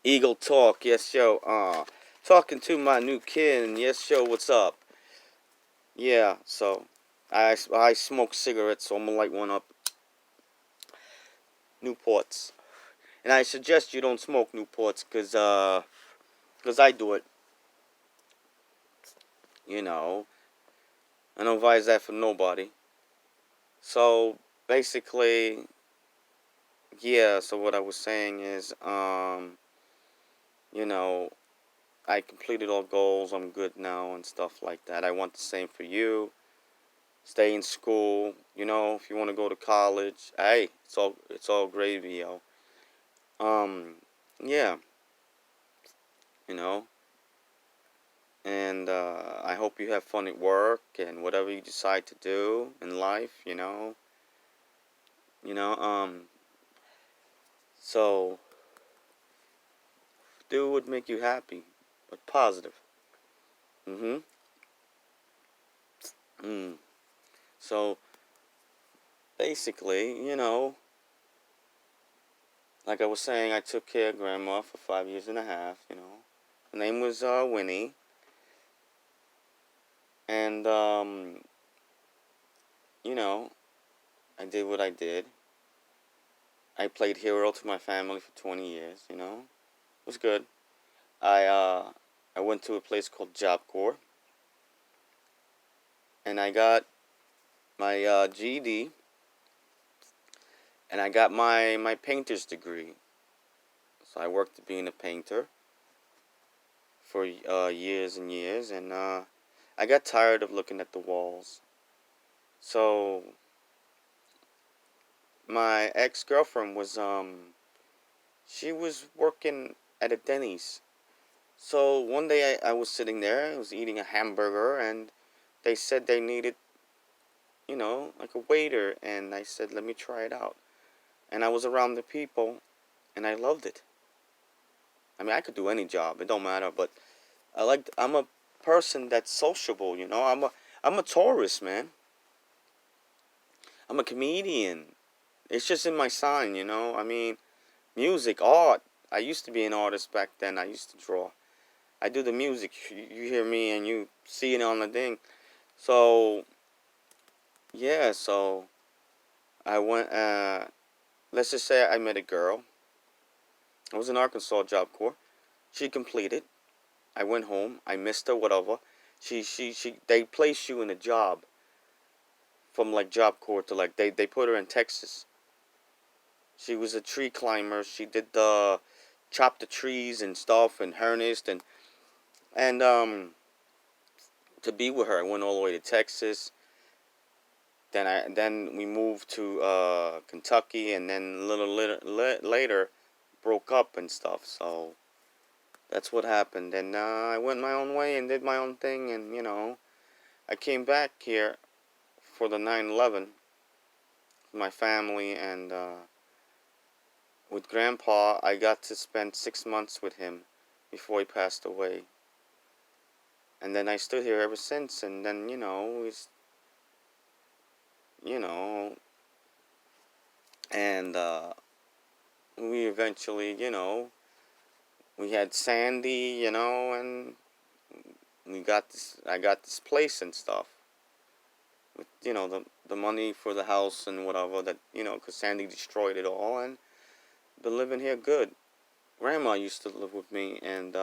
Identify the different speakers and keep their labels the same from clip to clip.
Speaker 1: Eagle Talk, yes, yo. Talking to my new kin, yes, yo, what's up? Yeah, so I smoke cigarettes, so I'm gonna light one up. Newports, and I suggest you don't smoke Newports, cause I do it. You know, I don't advise that for nobody. So basically, yeah. So what I was saying is, you know, I completed all goals. I'm good now and stuff like that. I want the same for you. Stay in school. If you want to go to college, hey, it's all gravy, yo. Um, yeah, you know, and I hope you have fun at work and whatever you decide to do in life. You know. So do what make you happy, but positive. Mhm. Mm. So basically, like I was saying, I took care of Grandma for 5 years and a half. Her name was Winnie, and you know, I did what I did. I played hero to my family for 20 years. It was good. I uh, I went to a place called Job Corps, and I got my GED, and I got my painter's degree. So I worked at being a painter for years and years, and I got tired of looking at the walls. So my ex-girlfriend she was working at a Denny's. So one day I was sitting there, I was eating a hamburger, and they said they needed, like a waiter, and I said, let me try it out. And I was around the people, and I loved it. I mean, I could do any job, it don't matter, but I'm a person that's sociable, I'm a tourist, man. I'm a comedian. It's just in my sign, I mean, music, art. I used to be an artist back then. I used to draw. I do the music. You hear me and you see it on the thing. So yeah, so I went. Let's just say I met a girl. I was in Arkansas Job Corps. She completed. I went home. I missed her. Whatever. She. They place you in a job from like Job Corps to like they put her in Texas. She was a tree climber. She did the chop the trees and stuff and harnessed and to be with her. I went all the way to Texas. Then we moved to Kentucky, and then a little later broke up and stuff. So that's what happened. And I went my own way and did my own thing, and I came back here for the 9/11 with my family, and with Grandpa, I got to spend 6 months with him before he passed away. And then I stood here ever since, and then you know, and we eventually, we had Sandy, and we got this. I got this place and stuff with the money for the house and whatever that because Sandy destroyed it all, and been living here good. Grandma used to live with me, and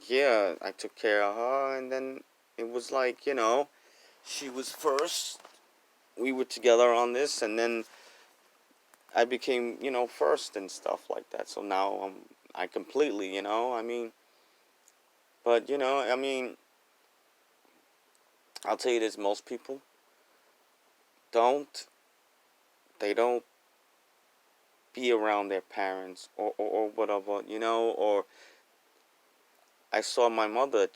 Speaker 1: yeah, I took care of her, and then it was like she was first. We were together on this, and then I became first and stuff like that. So now I completely I mean, but I mean, I'll tell you this: most people don't they don't be around their parents or whatever, or I saw my mother,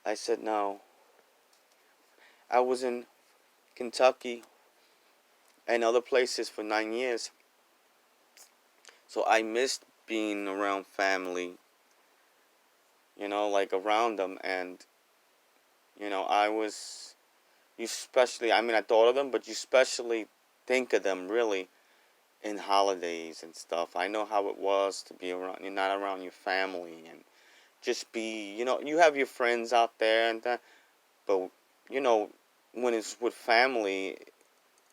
Speaker 1: I said no. I was in Kentucky and other places for 9 years, so I missed being around family, like around them, and I was, you especially, I mean, I thought of them, but you especially think of them really in holidays and stuff. I know how it was to be around, you're not around your family and just be, you have your friends out there and that, but you know, when it's with family,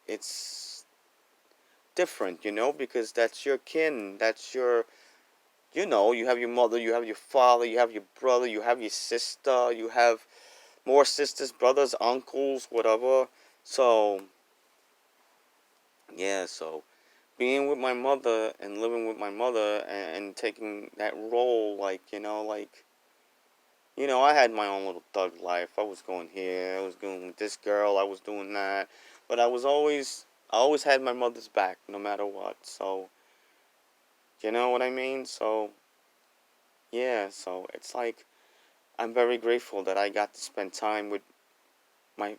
Speaker 1: it's different, because that's your kin, that's your, you have your mother, you have your father, you have your brother, you have your sister, you have more sisters, brothers, uncles, whatever. So, yeah, so being with my mother and living with my mother and taking that role, like, I had my own little thug life. I was going here, I was going with this girl, I was doing that. But I always had my mother's back, no matter what. So, you know what I mean? So, yeah, so it's like, I'm very grateful that I got to spend time with my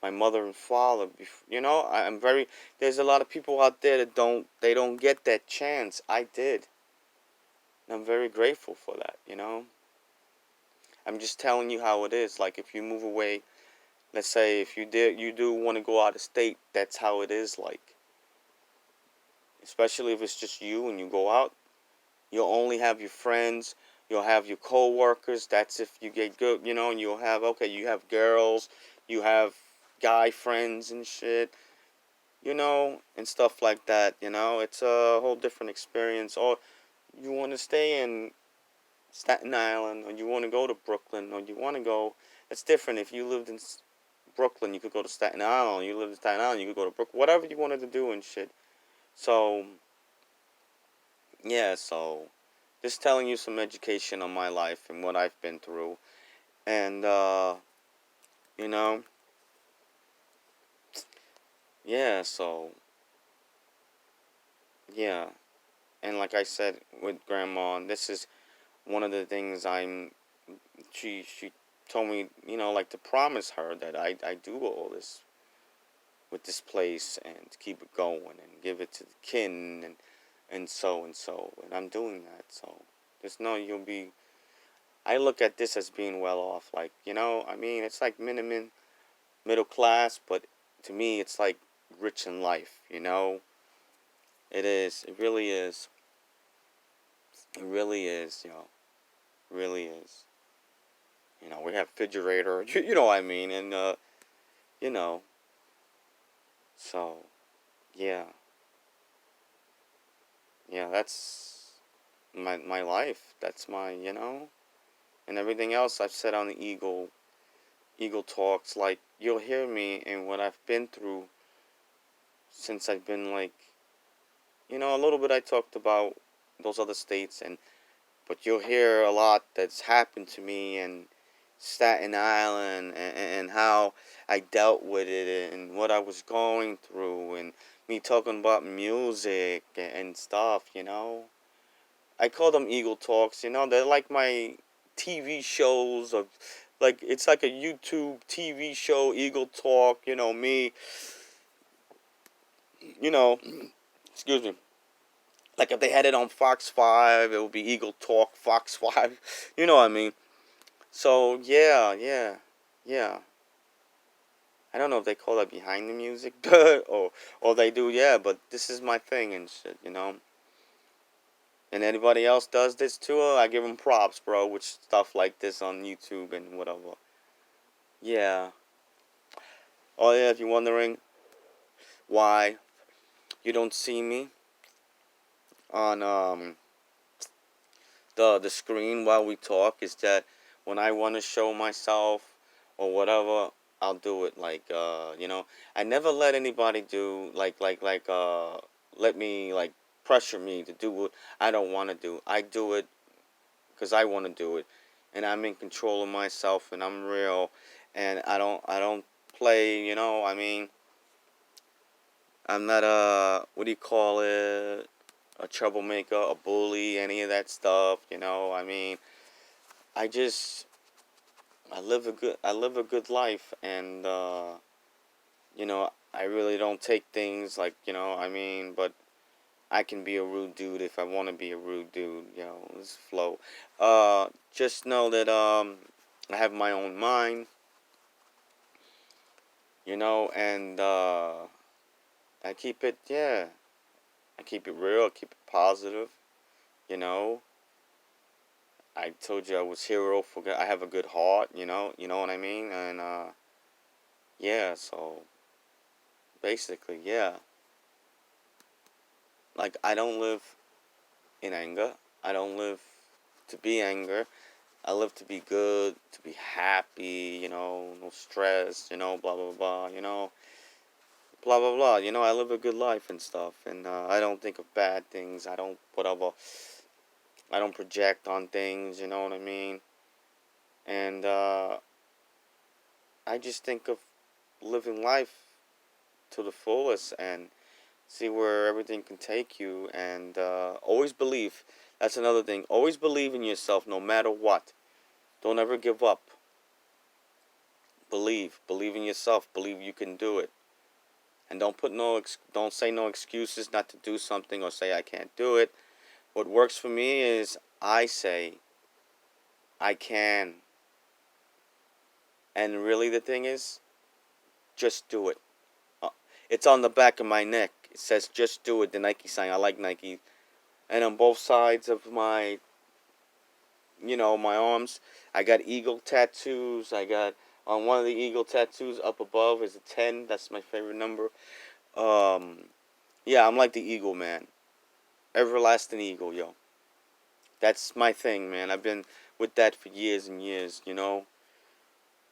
Speaker 1: mother and father. I'm very, there's a lot of people out there that don't get that chance. I did. And I'm very grateful for that. I'm just telling you how it is. Like, if you move away, let's say if you do want to go out of state, that's how it is like. Especially if it's just you and you go out, you'll only have your friends, you'll have your co-workers. That's if you get good, and you'll have, okay, you have girls, you have guy friends and shit, and stuff like that. It's a whole different experience. Or you want to stay in Staten Island, or you want to go to Brooklyn, or you want to go, it's different. If you lived in Brooklyn, you could go to Staten Island. You lived in Staten Island, you could go to Brooklyn. Whatever you wanted to do and shit. So, yeah, so just telling you some education on my life and what I've been through. And, you know, yeah, so, yeah. And like I said with Grandma, this is one of the things she told me, like to promise her that I do all this with this place and to keep it going and give it to the kin and so and so. And I'm doing that. So just know you'll be, I look at this as being well off. Like, I mean, it's like minimum middle class, but to me, it's like rich in life. It is. It really is. It really is, really is. We have refrigerator, you know what I mean? And, you know, so, yeah. Yeah, that's my life. That's my. And everything else I've said on the Eagle Talks, like, you'll hear me and what I've been through since I've been, like, a little bit I talked about those other states, but you'll hear a lot that's happened to me and Staten Island and how I dealt with it and what I was going through and me talking about music and stuff. I call them Eagle Talks. They're like my TV shows of, like, it's like a YouTube TV show, Eagle Talk, me, you know, excuse me. Like, if they had it on Fox 5, it would be Eagle Talk Fox 5. You know what I mean? So, yeah, yeah, yeah. I don't know if they call that behind the music, or they do, yeah, but this is my thing and shit. And anybody else does this too, I give them props, bro, with stuff like this on YouTube and whatever. Yeah. Oh, yeah, if you're wondering why you don't see me on, the screen while we talk, is that when I want to show myself or whatever, I'll do it. Like, I never let anybody do, let me, like, pressure me to do what I don't want to do. I do it because I want to do it, and I'm in control of myself, and I'm real, and I don't play. I mean, I'm not what do you call it? A troublemaker, a bully, any of that stuff. I mean, I just I live a good life, and I really don't take things like, I mean, but I can be a rude dude if I want to be a rude dude. Let's flow. Just know that I have my own mind, and I keep it, yeah. I keep it real. I keep it positive. You know, I told you I was hero for. I have a good heart. You know what I mean. And yeah. So basically, yeah. Like I don't live in anger. I don't live to be anger. I live to be good, to be happy. No stress. Blah blah blah. Blah blah blah. I live a good life and stuff, and I don't think of bad things. I don't whatever. I don't project on things. You know what I mean? And I just think of living life to the fullest and see where everything can take you. And always believe. That's another thing. Always believe in yourself, no matter what. Don't ever give up. Believe in yourself. Believe you can do it. And don't say no excuses not to do something or say I can't do it. What works for me is I say I can. And really the thing is just do it. Uh, It's on the back of my neck. It says just do it, the Nike sign. I like Nike. And on both sides of my arms, I got eagle tattoos. I got on one of the eagle tattoos up above is a 10. That's my favorite number. Um yeah, I'm like the eagle man. Everlasting eagle, yo. That's my thing, man. I've been with that for years and years.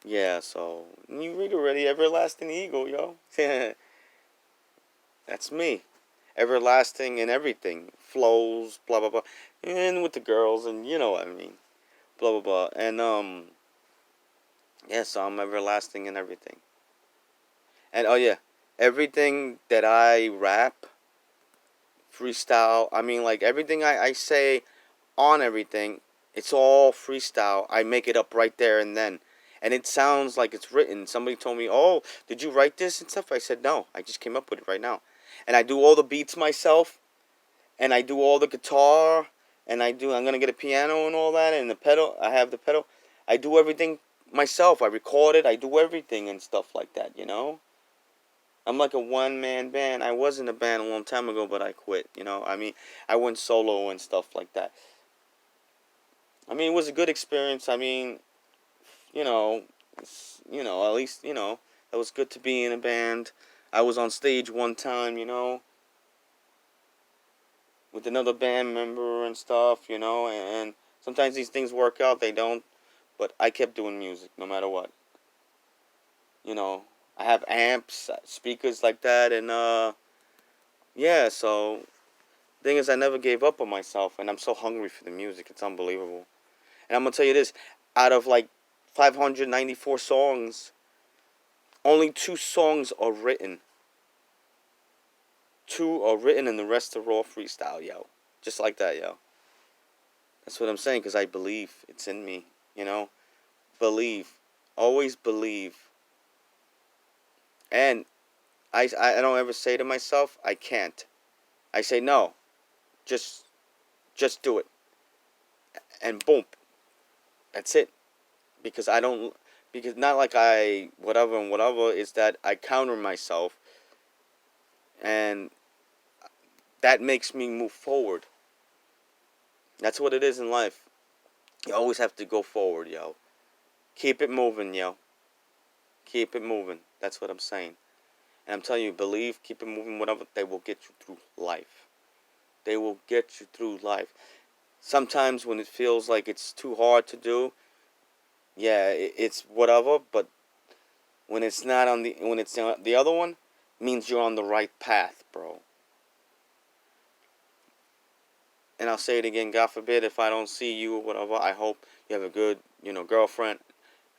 Speaker 1: Yeah, so you read already, everlasting eagle, yo. That's me. Everlasting in everything. Flows, blah blah blah. And with the girls and you know what I mean. Blah blah blah. And yeah, so I'm everlasting in everything. And oh yeah, everything that I rap, freestyle, I mean like everything I say on everything, it's all freestyle. I make it up right there and then. And it sounds like it's written. Somebody told me, "Oh, did you write this and stuff?" I said, "No, I just came up with it right now." And I do all the beats myself, and I do all the guitar, and I'm going to get a piano and all that and the pedal. I have the pedal. I do everything myself. I record it. I do everything and stuff like that. I'm like a one-man band. I was in a band a long time ago, but I quit. I mean, I went solo and stuff like that. I mean, it was a good experience. I mean, you know, at least, it was good to be in a band. I was on stage one time, with another band member and stuff, and sometimes these things work out, they don't, but I kept doing music no matter what. You know, I have amps, speakers like that, and yeah, so thing is I never gave up on myself, and I'm so hungry for the music. It's unbelievable. And I'm going to tell you this, out of like 594 songs, only 2 songs are written. 2 are written and the rest are raw freestyle, yo. Just like that, yo. That's what I'm saying, because I believe it's in me. Believe. Always believe. And I don't ever say to myself, I can't. I say, no, just do it. And boom, that's it. Because I don't, because not like I, whatever and whatever, is that I counter myself. And that makes me move forward. That's what it is in life. You always have to go forward, yo. Keep it moving, yo. Keep it moving. That's what I'm saying. And I'm telling you, believe, keep it moving, whatever, they will get you through life. They will get you through life. Sometimes when it feels like it's too hard to do, yeah, it's whatever, but when it's not when it's on the other one, means you're on the right path, bro. And I'll say it again, God forbid if I don't see you or whatever, I hope you have a good, girlfriend.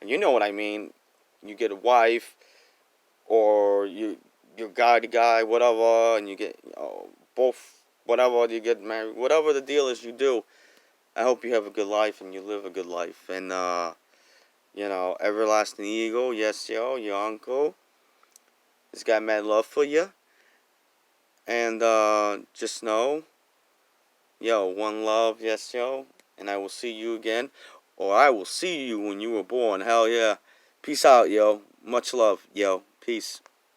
Speaker 1: And you know what I mean. You get a wife, or you're guy to guy, whatever, and you get both, whatever, you get married, whatever the deal is you do. I hope you have a good life and you live a good life. And everlasting eagle, yes, yo, your uncle has got mad love for you. And just know, yo, one love, yes, yo, and I will see you again, or I will see you when you were born. Hell yeah. Peace out, yo. Much love, yo. Peace.